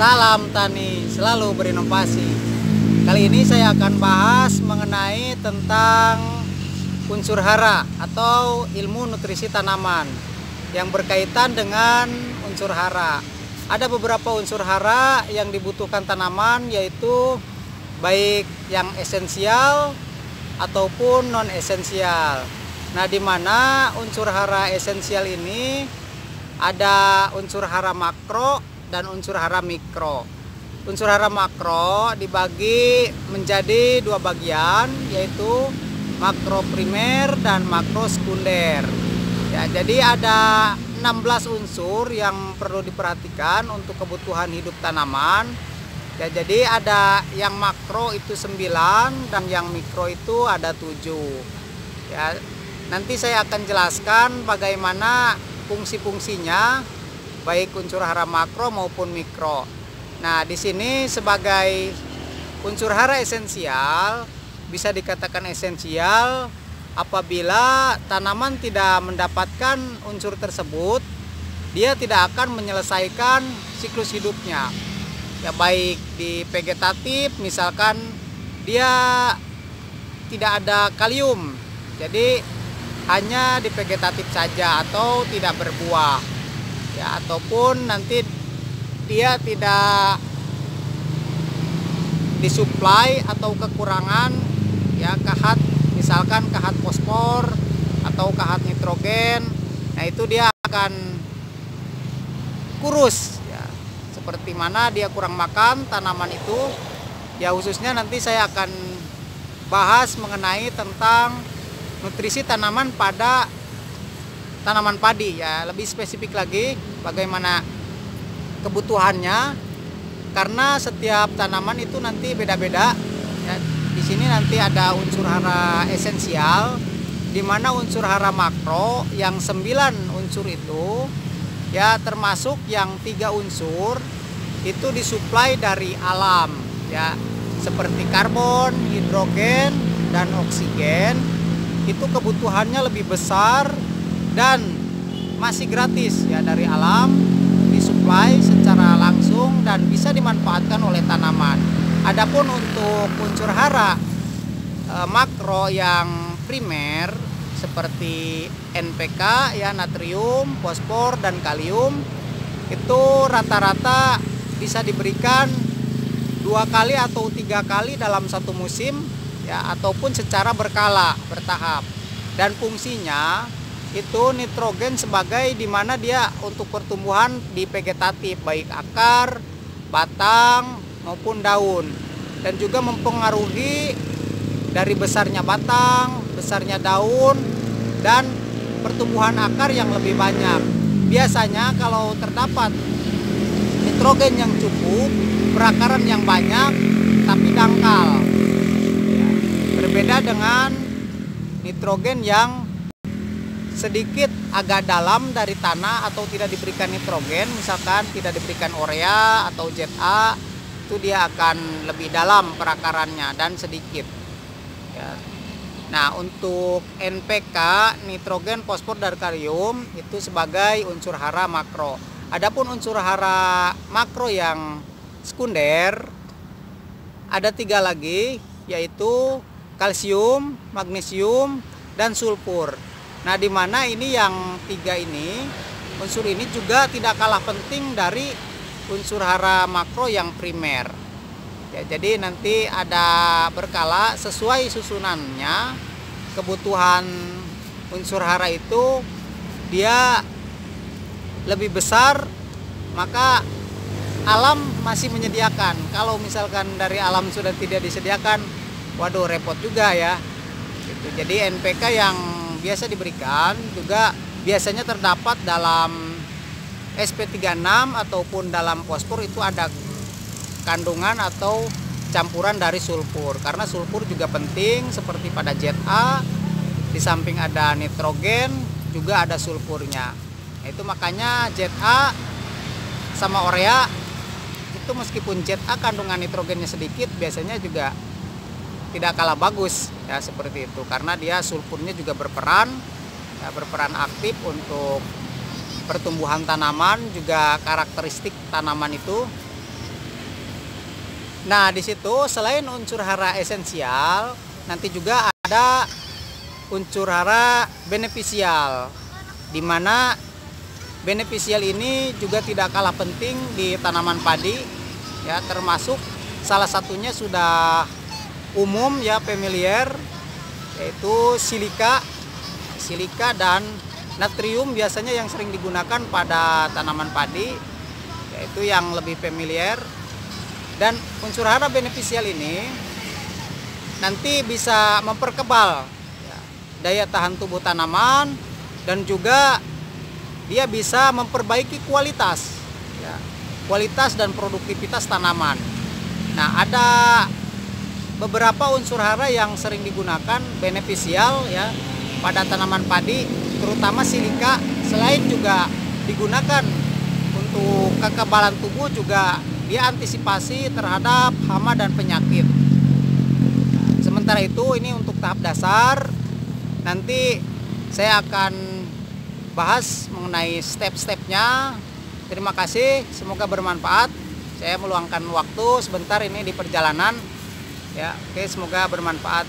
Salam tani selalu berinovasi. Kali ini saya akan bahas mengenai tentang unsur hara atau ilmu nutrisi tanaman yang berkaitan dengan unsur hara. Ada beberapa unsur hara yang dibutuhkan tanaman, yaitu baik yang esensial ataupun non esensial. Nah, di mana unsur hara esensial ini ada unsur hara makro dan unsur hara mikro. Unsur hara makro dibagi menjadi dua bagian, yaitu makro primer dan makro sekunder. Ya, jadi ada 16 unsur yang perlu diperhatikan untuk kebutuhan hidup tanaman. Ya, jadi ada yang makro itu 9 dan yang mikro itu ada 7. Ya, nanti saya akan jelaskan bagaimana fungsi-fungsinya baik unsur hara makro maupun mikro. Nah, di sini sebagai unsur hara esensial, bisa dikatakan esensial apabila tanaman tidak mendapatkan unsur tersebut, dia tidak akan menyelesaikan siklus hidupnya. Ya, baik di vegetatif, misalkan dia tidak ada kalium, jadi hanya di vegetatif saja atau tidak berbuah. Ya, ataupun nanti dia tidak disuplai atau kekurangan ya kahat, misalkan kahat fosfor atau kahat nitrogen. Nah, itu dia akan kurus ya, seperti mana dia kurang makan tanaman itu. Ya, khususnya nanti saya akan bahas mengenai tentang nutrisi tanaman pada tanaman padi ya, lebih spesifik lagi bagaimana kebutuhannya, karena setiap tanaman itu nanti beda-beda ya. Di sini nanti ada unsur hara esensial, di mana unsur hara makro yang 9 unsur itu ya, termasuk yang 3 unsur itu disuplai dari alam ya, seperti karbon, hidrogen, dan oksigen. Itu kebutuhannya lebih besar dan masih gratis ya, dari alam disuplai secara langsung dan bisa dimanfaatkan oleh tanaman. Adapun untuk unsur hara makro yang primer seperti NPK ya, natrium, fosfor, dan kalium, itu rata-rata bisa diberikan 2 kali atau 3 kali dalam satu musim ya, ataupun secara berkala, bertahap. Dan fungsinya itu nitrogen sebagai dimana dia untuk pertumbuhan di vegetatif, baik akar, batang maupun daun, dan juga mempengaruhi dari besarnya batang, besarnya daun, dan pertumbuhan akar yang lebih banyak. Biasanya kalau terdapat nitrogen yang cukup, perakaran yang banyak tapi dangkal ya, berbeda dengan nitrogen yang sedikit agak dalam dari tanah atau tidak diberikan nitrogen, misalkan tidak diberikan urea atau ZA, itu dia akan lebih dalam perakarannya dan sedikit ya. Nah, untuk NPK, nitrogen, fosfor, dan kalium itu sebagai unsur hara makro. Adapun unsur hara makro yang sekunder ada 3 lagi, yaitu kalsium, magnesium, dan sulfur. Nah, di mana ini yang 3 ini, unsur ini juga tidak kalah penting dari unsur hara makro yang primer. Ya, jadi nanti ada berkala sesuai susunannya, kebutuhan unsur hara itu dia lebih besar, maka alam masih menyediakan. Kalau misalkan dari alam sudah tidak disediakan, waduh repot juga ya. Gitu. Jadi NPK yang biasa diberikan juga biasanya terdapat dalam SP36 ataupun dalam fosfor, itu ada kandungan atau campuran dari sulfur, karena sulfur juga penting seperti pada ZA. Di samping ada nitrogen juga ada sulfurnya. Itu makanya ZA sama urea itu meskipun ZA kandungan nitrogennya sedikit, biasanya juga tidak kalah bagus ya, seperti itu, karena dia sulfurnya juga berperan ya, berperan aktif untuk pertumbuhan tanaman, juga karakteristik tanaman itu Nah, di situ selain unsur hara esensial, nanti juga ada unsur hara beneficial, di mana beneficial ini juga tidak kalah penting di tanaman padi, ya, termasuk salah satunya sudah umum ya, familiar, yaitu silika dan natrium biasanya yang sering digunakan pada tanaman padi, yaitu yang lebih familiar. Dan unsur hara beneficial ini nanti bisa memperkebal ya, daya tahan tubuh tanaman, dan juga dia bisa memperbaiki kualitas ya, kualitas dan produktivitas tanaman. Nah, ada beberapa unsur hara yang sering digunakan beneficial ya pada tanaman padi, terutama silika. Selain juga digunakan untuk kekebalan tubuh, juga dia antisipasi terhadap hama dan penyakit. Sementara itu, ini untuk tahap dasar. Nanti saya akan bahas mengenai step-stepnya. Terima kasih, semoga bermanfaat. Saya meluangkan waktu sebentar ini di perjalanan. Ya, oke, semoga bermanfaat.